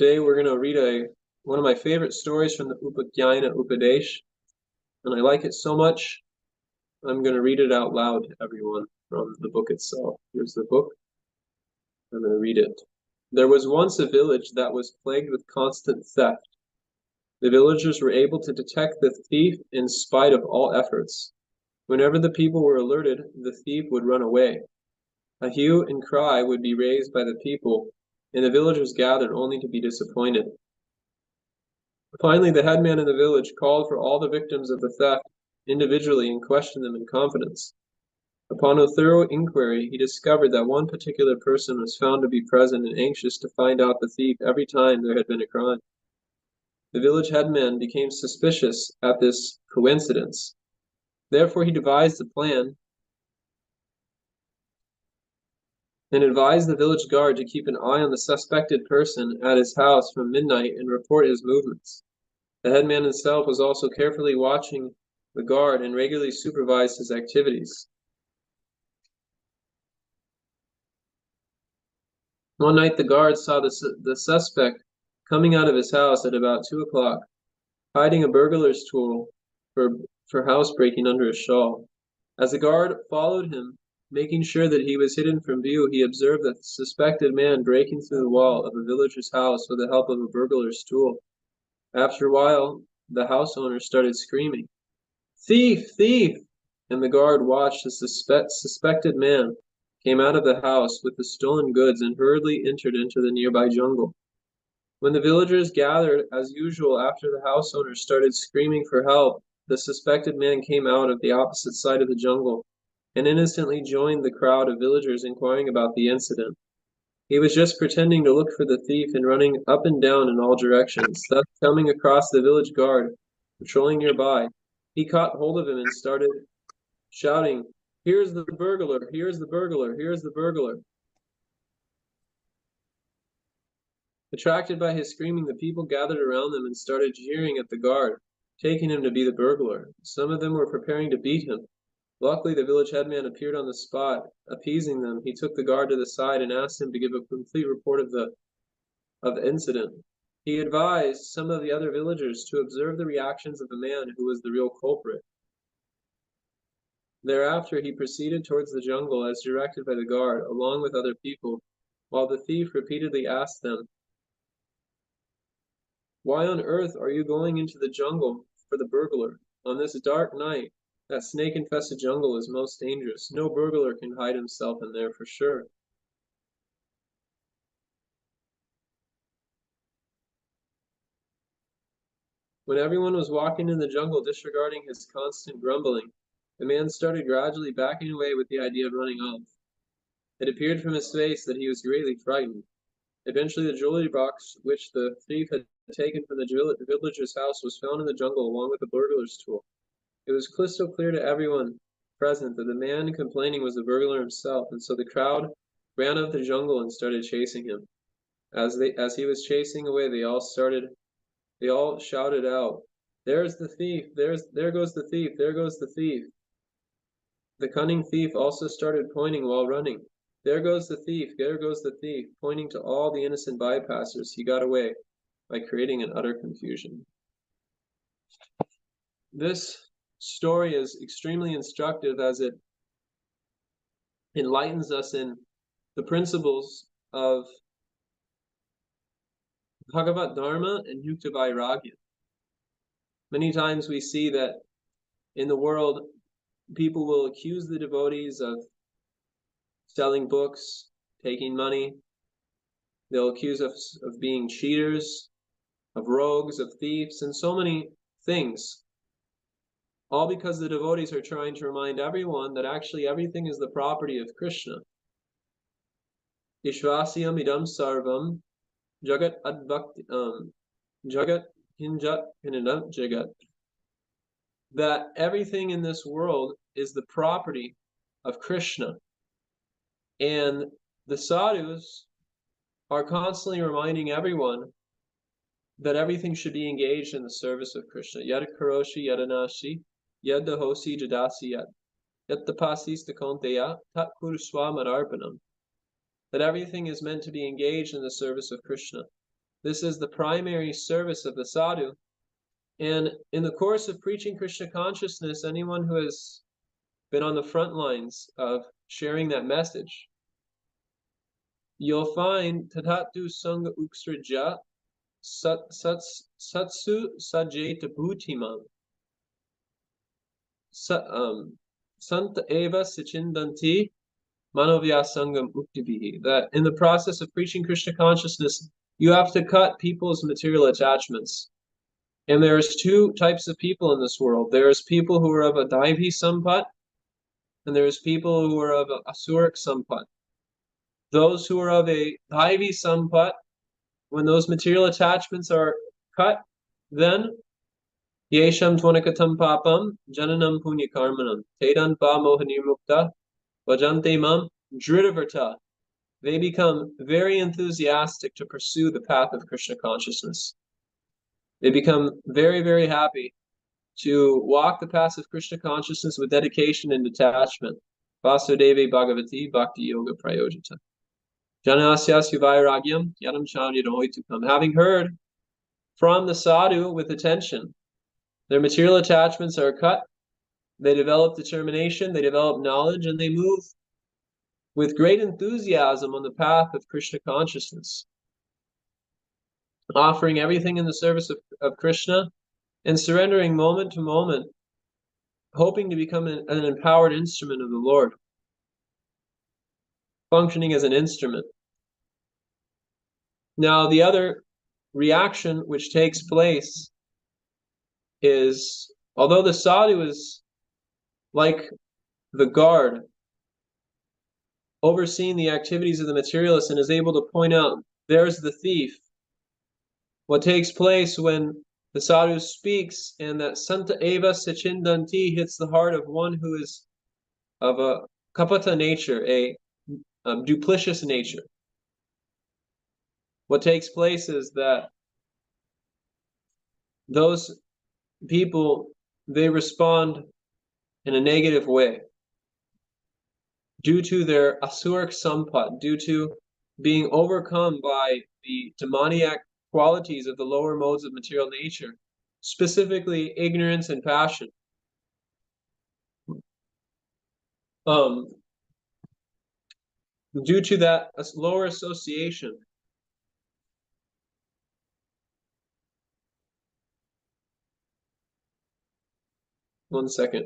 Today we're going to read one of my favorite stories from the Upakhyane Upadesh, and I like it so much, I'm going to read it out loud to everyone from the book itself. Here's the book. I'm going to read it. There was once a village that was plagued with constant theft. The villagers were able to detect the thief in spite of all efforts. Whenever the people were alerted, the thief would run away. A hue and cry would be raised by the people, and the villagers gathered only to be disappointed. Finally, the headman in the village called for all the victims of the theft individually and questioned them in confidence. Upon a thorough inquiry, he discovered that one particular person was found to be present and anxious to find out the thief every time there had been a crime. The village headman became suspicious at this coincidence. Therefore, he devised a plan and advised the village guard to keep an eye on the suspected person at his house from midnight and report his movements. The headman himself was also carefully watching the guard and regularly supervised his activities. One night the guard saw the suspect coming out of his house at about 2 o'clock, hiding a burglar's tool for housebreaking under his shawl. As the guard followed him, making sure that he was hidden from view, he observed the suspected man breaking through the wall of a villager's house with the help of a burglar's tool. After a while, the house owner started screaming, "Thief! Thief!" and the guard watched the suspected man came out of the house with the stolen goods and hurriedly entered into the nearby jungle. When the villagers gathered as usual after the house owner started screaming for help, the suspected man came out of the opposite side of the jungle and innocently joined the crowd of villagers inquiring about the incident. He was just pretending to look for the thief and running up and down in all directions, thus coming across the village guard patrolling nearby. He caught hold of him and started shouting, "Here's the burglar! Here's the burglar! Here's the burglar!" Attracted by his screaming, the people gathered around them and started jeering at the guard, taking him to be the burglar. Some of them were preparing to beat him. Luckily, the village headman appeared on the spot. Appeasing them, he took the guard to the side and asked him to give a complete report of the incident. He advised some of the other villagers to observe the reactions of the man who was the real culprit. Thereafter, he proceeded towards the jungle as directed by the guard, along with other people, while the thief repeatedly asked them, "Why on earth are you going into the jungle for the burglar? On this dark night, that snake-infested jungle is most dangerous. No burglar can hide himself in there for sure." When everyone was walking in the jungle disregarding his constant grumbling, the man started gradually backing away with the idea of running off. It appeared from his face that he was greatly frightened. Eventually, the jewelry box which the thief had taken from the villager's house was found in the jungle along with the burglar's tool. It was crystal clear to everyone present that the man complaining was the burglar himself, and so the crowd ran out of the jungle and started chasing him. As he was chasing away, they all shouted out, "There's the thief! There goes the thief! There goes the thief!" The cunning thief also started pointing while running. "There goes the thief! There goes the thief!" Pointing to all the innocent bypassers. He got away by creating an utter confusion. This story is extremely instructive as it enlightens us in the principles of Bhagavat Dharma and Yukta Vairagya. Many times we see that in the world, people will accuse the devotees of selling books, taking money. They'll accuse us of being cheaters, of rogues, of thieves, and so many things. All because the devotees are trying to remind everyone that actually everything is the property of Krishna. Ishvasyam idam sarvam jagat adbhakti jagat hinjat hinidam jagat. That everything in this world is the property of Krishna. And the sadhus are constantly reminding everyone that everything should be engaged in the service of Krishna. Yad karoshi yadanashi, yad dahosi jadasi yad, yad tapasis takonteya, tat kuruswa madarpanam. That everything is meant to be engaged in the service of Krishna. This is the primary service of the sadhu. And in the course of preaching Krishna consciousness, anyone who has been on the front lines of sharing that message, you'll find tatatu sangha uksraja satsu sajeta bhutimam santa eva sichindanti manovya sangam uktibihi. That in the process of preaching Krishna consciousness, you have to cut people's material attachments. And there's two types of people in this world. There's people who are of a daivi sampat, and there's people who are of a asuric sampat. Those who are of a daivi sampat, when those material attachments are cut, then yesham tvanakatam papam jananam punya karmanam tedan pa mohanirmukta vajante mam dhridavarta. They become very enthusiastic to pursue the path of Krishna consciousness. They become very, very happy to walk the path of Krishna consciousness with dedication and detachment. Vasudeve Bhagavati Bhakti Yoga Prayojita. Janasya Vairagyam Yanam Chanyadoitukam. Having heard from the sadhu with attention, their material attachments are cut, they develop determination, they develop knowledge, and they move with great enthusiasm on the path of Krishna consciousness, offering everything in the service of Krishna and surrendering moment to moment, hoping to become an empowered instrument of the Lord, functioning as an instrument. Now, the other reaction which takes place is, although the sadhu is like the guard, overseeing the activities of the materialist and is able to point out, there's the thief. What takes place when the sadhu speaks and that Santa Eva Sachindanti hits the heart of one who is of a kapata nature, a duplicitous nature. What takes place is that those people, they respond in a negative way due to their asuric sampat, due to being overcome by the demoniac qualities of the lower modes of material nature, specifically ignorance and passion. Due to that lower association, one second.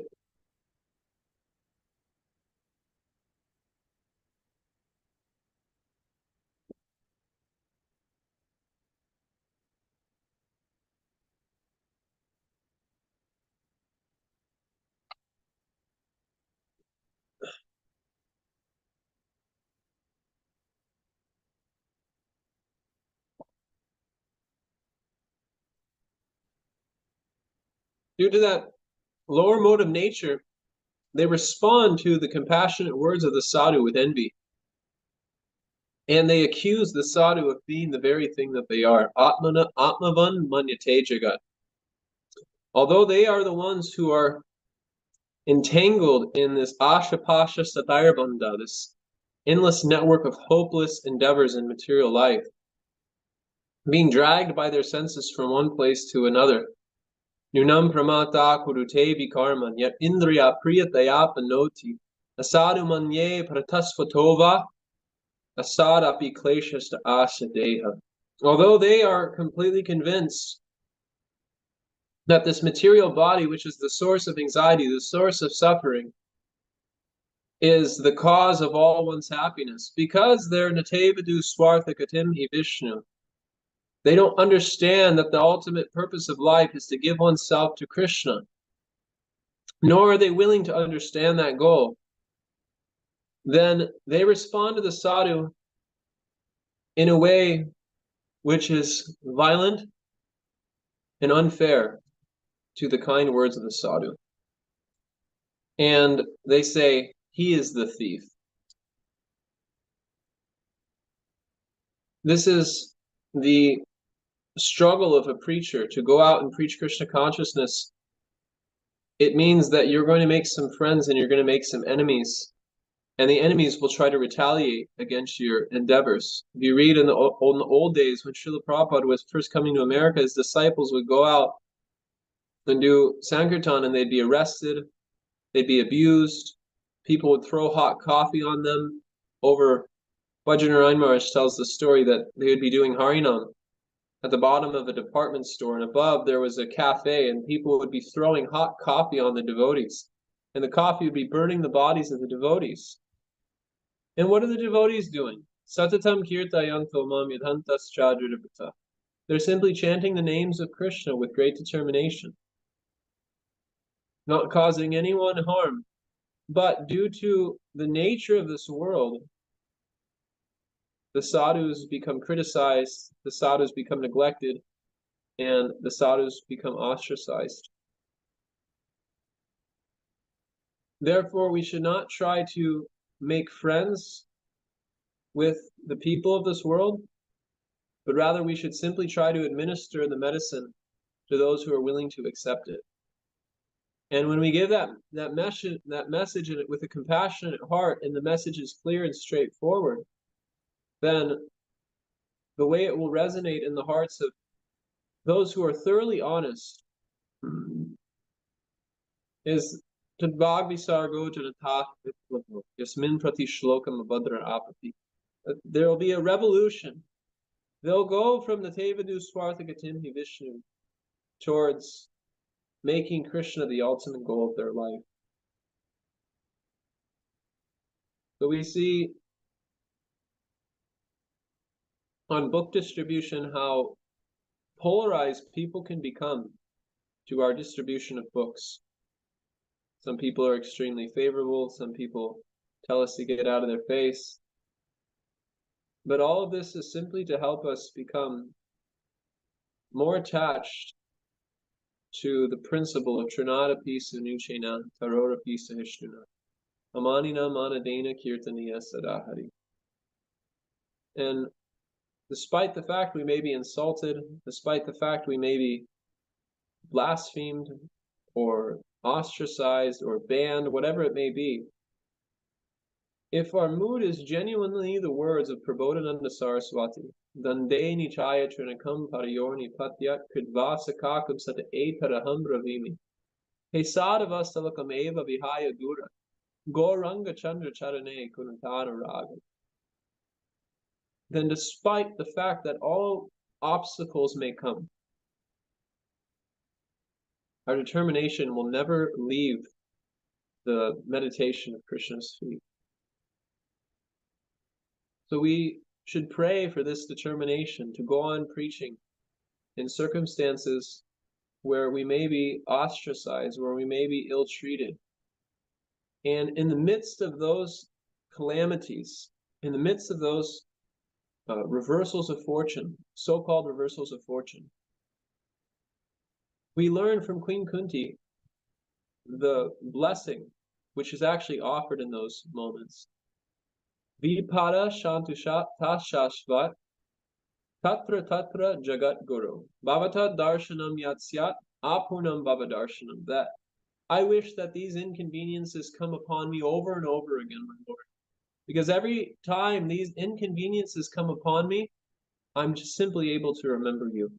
Due to that lower mode of nature, they respond to the compassionate words of the sadhu with envy. And they accuse the sadhu of being the very thing that they are. Atmavan manyate jagat. Although they are the ones who are entangled in this ashapasha satayarbandha, this endless network of hopeless endeavors in material life, being dragged by their senses from one place to another. Nunam pramata kurute vikarman yat indriya priyataya panoti asadu manye pratasvatova asadapi kleshasta asadeha. Although they are completely convinced that this material body, which is the source of anxiety, the source of suffering, is the cause of all one's happiness, because they're natevadu swarthakatim hi Vishnu. They don't understand that the ultimate purpose of life is to give oneself to Krishna, nor are they willing to understand that goal. Then they respond to the sadhu in a way which is violent and unfair to the kind words of the sadhu. And they say, he is the thief. This is the struggle of a preacher to go out and preach Krishna consciousness. It means that you're going to make some friends and you're going to make some enemies. and the enemies will try to retaliate against your endeavors. If you read in the old days, when Srila Prabhupada was first coming to America, his disciples would go out and do Sankirtan, and they'd be arrested, they'd be abused, people would throw hot coffee on them. Over Bhajan Maharaj tells the story that they would be doing Harinam at the bottom of a department store, and above there was a cafe, and people would be throwing hot coffee on the devotees, and the coffee would be burning the bodies of the devotees. And what are the devotees doing? Satatam kirtayanto mam yadhantas chadridapata. They're simply chanting the names of Krishna with great determination, not causing anyone harm. But due to the nature of this world, the sadhus become criticized, the sadhus become neglected, and the sadhus become ostracized. Therefore, we should not try to make friends with the people of this world, but rather we should simply try to administer the medicine to those who are willing to accept it. And when we give that message with a compassionate heart, and the message is clear and straightforward, then the way it will resonate in the hearts of those who are thoroughly honest is Tadvag Visargo Janatah Yasmin Prati Shlokam Abhadra Apati. There will be a revolution. They'll go from the Tevadu Swarthagatimhi Vishnu towards making Krishna the ultimate goal of their life. So we see on book distribution how polarized people can become to our distribution of books. Some people are extremely favorable, some people tell us to get out of their face. But all of this is simply to help us become more attached to the principle of Trinadapi Sunuchena Tarorapi Sahishtuna. Amanina Manadena Kirtaniya Sadahari. And despite the fact we may be insulted, despite the fact we may be blasphemed or ostracized or banned, whatever it may be, if our mood is genuinely the words of Prabodhananda Saraswati, Dande Nichaya Trinakam Pariyorni Patyat Kridvasakakam Sata Etaraham Ravimi, Hesadavastalakam Eva Vihaya Dura, Goranga Chandra Charane Kunatana Raga. Then despite the fact that all obstacles may come, our determination will never leave the meditation of Krishna's feet. So we should pray for this determination to go on preaching in circumstances where we may be ostracized, where we may be ill-treated. And in the midst of those calamities, in the midst of those reversals of fortune, so-called reversals of fortune, we learn from Queen Kunti the blessing which is actually offered in those moments. Vipada Shantushat Tashashvat Tatra Tatra Jagat Guru Bhavata Darshanam Yatsyat Apunam Bhavadarshanam. That I wish that these inconveniences come upon me over and over again, my Lord. Because every time these inconveniences come upon me, I'm just simply able to remember you.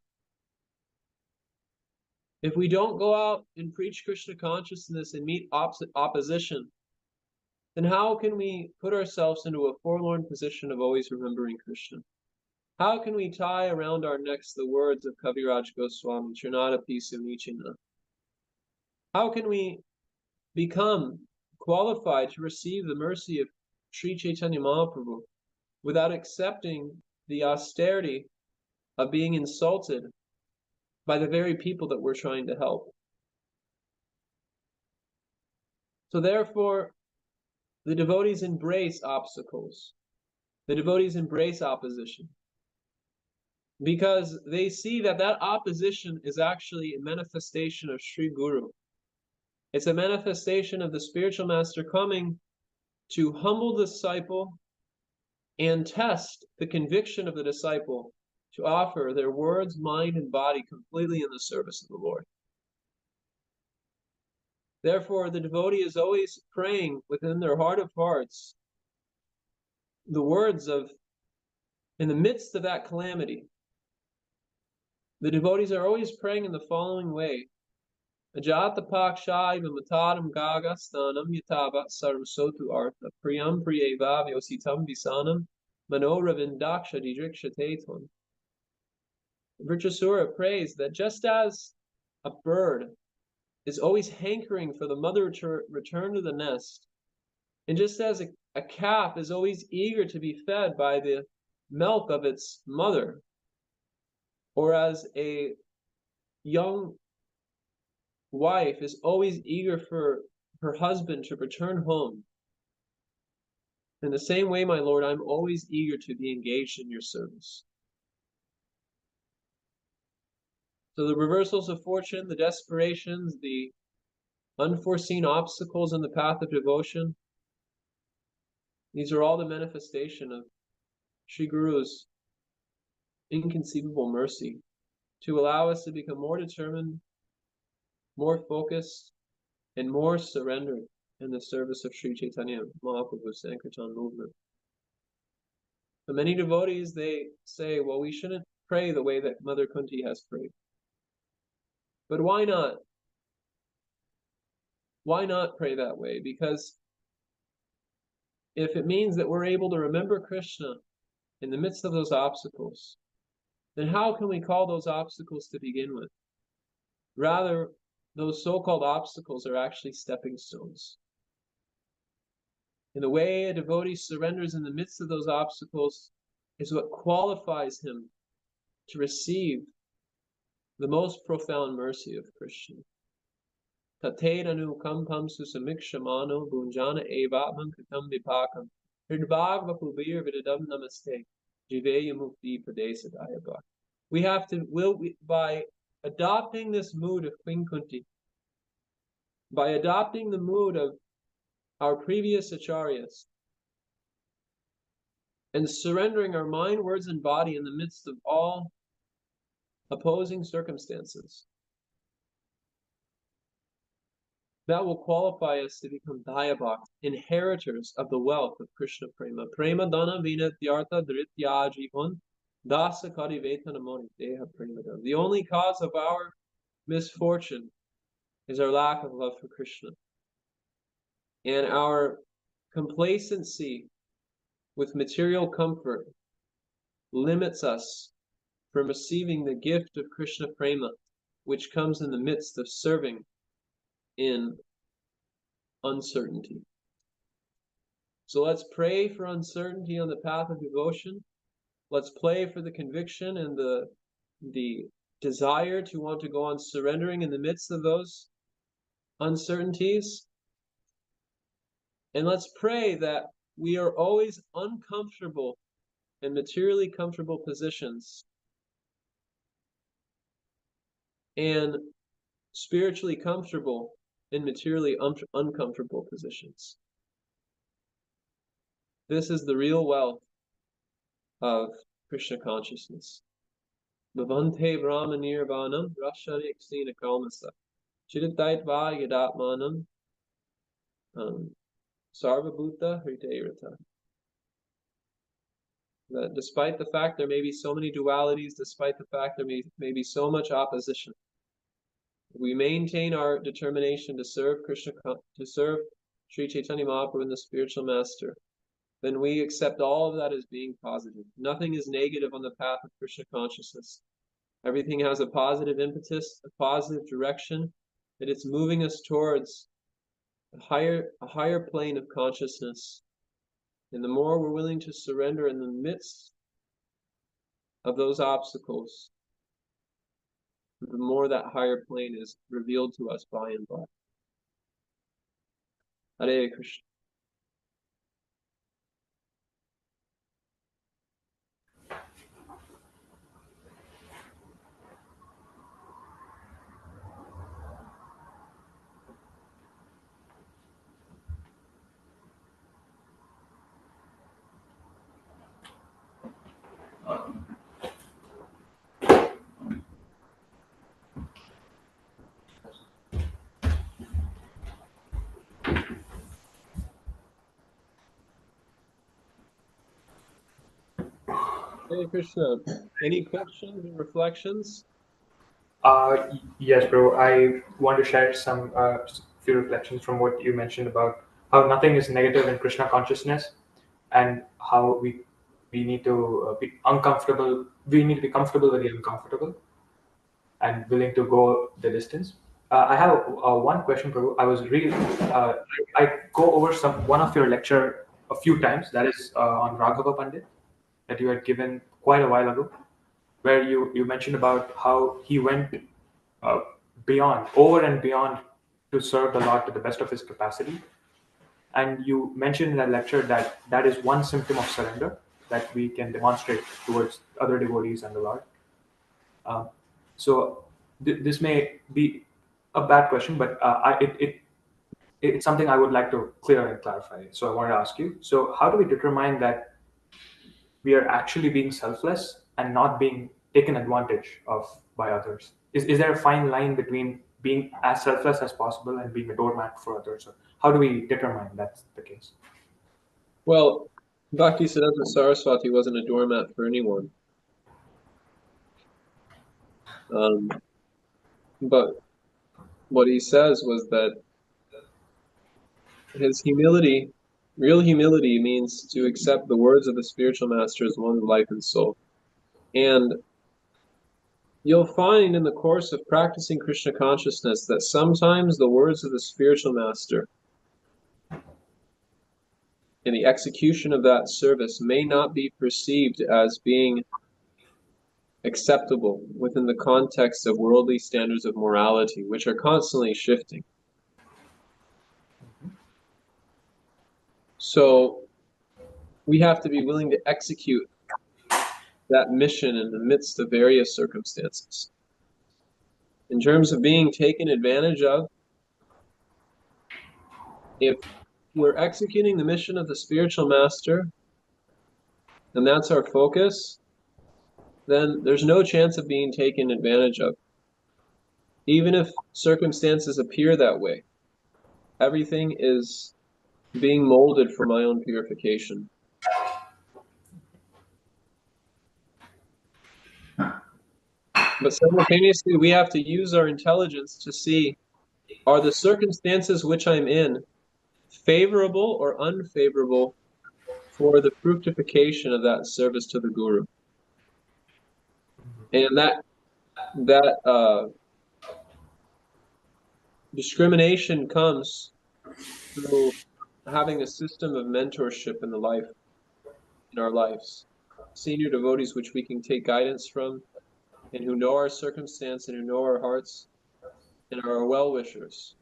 If we don't go out and preach Krishna consciousness and meet opposition, then how can we put ourselves into a forlorn position of always remembering Krishna? How can we tie around our necks the words of Kaviraj Goswami, Trinadapi Sunichina? How can we become qualified to receive the mercy of Sri Chaitanya Mahaprabhu without accepting the austerity of being insulted by the very people that we're trying to help? So therefore, the devotees embrace obstacles. The devotees embrace opposition, because they see that that opposition is actually a manifestation of Sri Guru. It's a manifestation of the spiritual master coming to humble the disciple and test the conviction of the disciple to offer their words, mind, and body completely in the service of the Lord. Therefore, the devotee is always praying within their heart of hearts the words of, in the midst of that calamity, the devotees are always praying in the following way. Ajata pakshai vimataram gaga stanam yatava sarvasotu artha priyam priyeva vyositam visanam manoravindaksha didrikshateton. Vritrasura prays that just as a bird is always hankering for the mother to return to the nest, and just as a calf is always eager to be fed by the milk of its mother, or as a young wife is always eager for her husband to return home, in the same way, my Lord, I'm always eager to be engaged in your service. So the reversals of fortune, the desperations, the unforeseen obstacles in the path of devotion, these are all the manifestation of Sri Guru's inconceivable mercy to allow us to become more determined, more focused, and more surrendered in the service of Sri Chaitanya Mahaprabhu's Sankirtan movement. But many devotees, they say, well, we shouldn't pray the way that Mother Kunti has prayed. But why not? Why not pray that way? Because if it means that we're able to remember Krishna in the midst of those obstacles, then how can we call those obstacles to begin with? Rather, those so-called obstacles are actually stepping stones. And the way a devotee surrenders in the midst of those obstacles is what qualifies him to receive the most profound mercy of Krishna. Tatedanu kampam susamikshamano bunjana evatman katam vipakam hridbhagva kubir vidadam namaste jiveya mukti pradesadayabha. We have to, by adopting this mood of Queen Kunti, by adopting the mood of our previous acharyas, and surrendering our mind, words, and body in the midst of all opposing circumstances, that will qualify us to become Dayabhaks, inheritors of the wealth of Krishna Prema. Prema dana vina dhyartha dhritya jivon dasa kari vetanamoni deha prema. The only cause of our misfortune is our lack of love for Krishna. And our complacency with material comfort limits us from receiving the gift of Krishna Prema, which comes in the midst of serving in uncertainty. So let's pray for uncertainty on the path of devotion. Let's pray for the conviction and the desire to want to go on surrendering in the midst of those uncertainties. And let's pray that we are always uncomfortable in materially comfortable positions and spiritually comfortable in materially uncomfortable positions. This is the real wealth of Krishna consciousness. Bhavante Brahma Nirvanam Rashani Ksina Kalmasa Chidaitva Yadatmanam Sarvabhuta Hridayrata. That despite the fact there may be so many dualities, despite the fact there may be so much opposition, we maintain our determination to serve Krishna, to serve Sri Chaitanya Mahaprabhu and the spiritual master, then we accept all of that as being positive. Nothing is negative on the path of Krishna consciousness. Everything has a positive impetus, a positive direction, that it's moving us towards a higher plane of consciousness. And the more we're willing to surrender in the midst of those obstacles, the more that higher plane is revealed to us by and by. Hare Krishna. Hey Krishna, any questions or reflections? Yes, bro. I want to share some few reflections from what you mentioned about how nothing is negative in Krishna consciousness, and how we need to be uncomfortable. We need to be comfortable with the uncomfortable and willing to go the distance. I have one question, Prabhu. I was really I go over some one of your lecture a few times. That is on Raghava Pandit that you had given quite a while ago, where you mentioned about how he went uh, beyond, over and beyond, to serve the Lord to the best of his capacity. And you mentioned in that lecture that that is one symptom of surrender that we can demonstrate towards other devotees and the Lord. Um, so this may be a bad question, but it's something I would like to clear and clarify. So I want to ask you. So how do we determine that we are actually being selfless and not being taken advantage of by others? Is there a fine line between being as selfless as possible and being a doormat for others? Or how do we determine that's the case? Well, Bhaktisiddhanta Saraswati wasn't a doormat for anyone. Um, but what he says was that his humility, real humility, means to accept the words of the spiritual master as one's life and soul. And you'll find in the course of practicing Krishna consciousness that sometimes the words of the spiritual master in the execution of that service may not be perceived as being acceptable within the context of worldly standards of morality, which are constantly shifting. So we have to be willing to execute that mission in the midst of various circumstances. In terms of being taken advantage of, if we're executing the mission of the spiritual master, and that's our focus, then there's no chance of being taken advantage of. Even if circumstances appear that way, everything is being molded for my own purification. But simultaneously, we have to use our intelligence to see, are the circumstances which I'm in favorable or unfavorable for the fructification of that service to the Guru? And that discrimination comes through having a system of mentorship in our lives, senior devotees which we can take guidance from, and who know our circumstance and who know our hearts and are our well-wishers.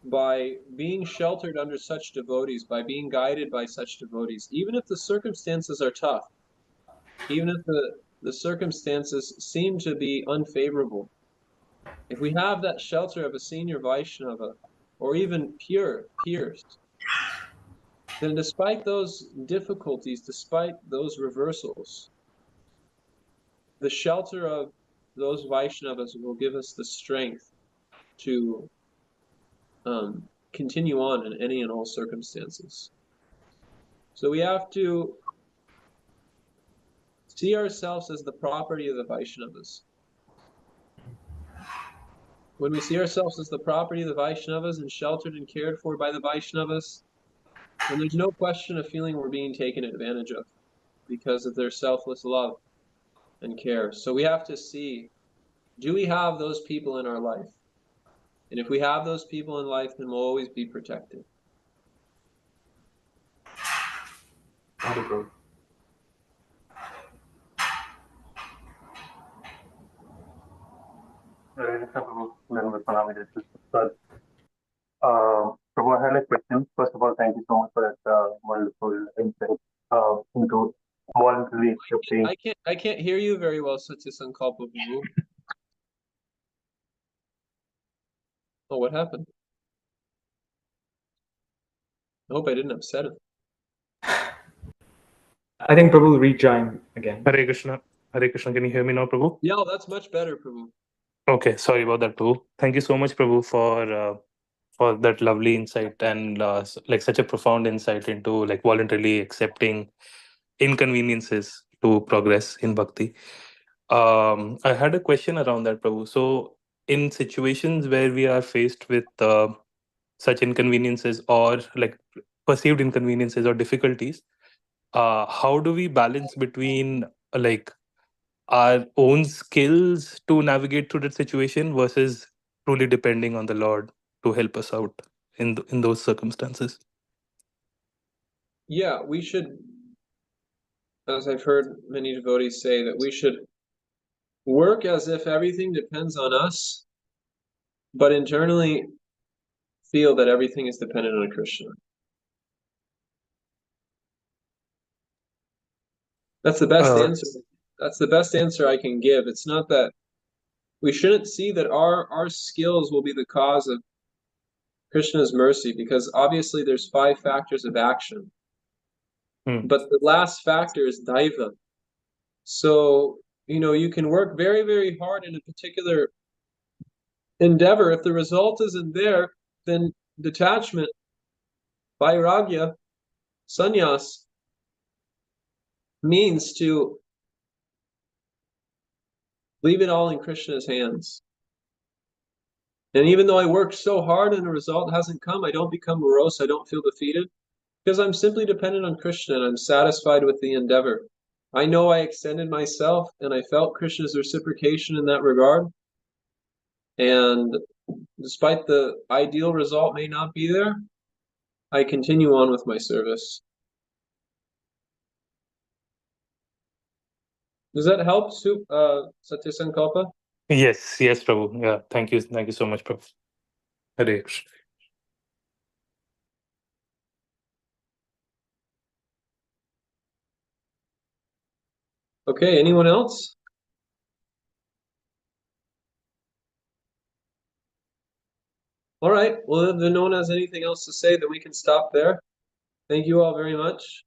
By being sheltered under such devotees, by being guided by such devotees, even if the circumstances are tough, even if the circumstances seem to be unfavorable, if we have that shelter of a senior Vaishnava, or even pure peers, then despite those difficulties, despite those reversals, the shelter of those Vaishnavas will give us the strength to continue on in any and all circumstances. So we have to see ourselves as the property of the Vaishnavas. When we see ourselves as the property of the Vaishnavas and sheltered and cared for by the Vaishnavas, then there's no question of feeling we're being taken advantage of because of their selfless love and care. So we have to see, do we have those people in our life? And if we have those people in life, then we'll always be protected. Thank you, bro. Very Prabhu. Then Pranami, this is Sir. Prabhu, I had a question. First of all, thank you so much for that wonderful insight into voluntarily accepting. I can't hear you very well, Satya Sankalpa Prabhu. Oh, what happened? I hope I didn't upset him. I think Prabhu rejoined again. Hare Krishna. Hare Krishna. Can you hear me now, Prabhu? Yeah, that's much better, Prabhu. Okay, sorry about that, Prabhu. Thank you so much, Prabhu, for that lovely insight and like such a profound insight into like voluntarily accepting inconveniences to progress in bhakti. I had a question around that, Prabhu. So, in situations where we are faced with such inconveniences or like perceived inconveniences or difficulties, how do we balance between like our own skills to navigate through that situation versus truly depending on the Lord to help us out in those circumstances? Yeah, we should, as I've heard many devotees say, that we should work as if everything depends on us, but internally feel that everything is dependent on Krishna. That's the best answer. That's the best answer I can give. It's not that we shouldn't see that our skills will be the cause of Krishna's mercy, because obviously there's 5 factors of action. But the last factor is daiva. So, you can work very, very hard in a particular endeavor. If the result isn't there, then detachment, vairagya, sannyas, means to leave it all in Krishna's hands. And even though I worked so hard and the result hasn't come, I don't become morose, I don't feel defeated, because I'm simply dependent on Krishna and I'm satisfied with the endeavor. I know I extended myself and I felt Krishna's reciprocation in that regard. And despite the ideal result may not be there, I continue on with my service. Does that help, Satya Sankalpa? Yes, Prabhu. Yeah, thank you so much, Prabhu. Hare Krishna. Okay, anyone else? All right, well, if no one has anything else to say, then we can stop there. Thank you all very much.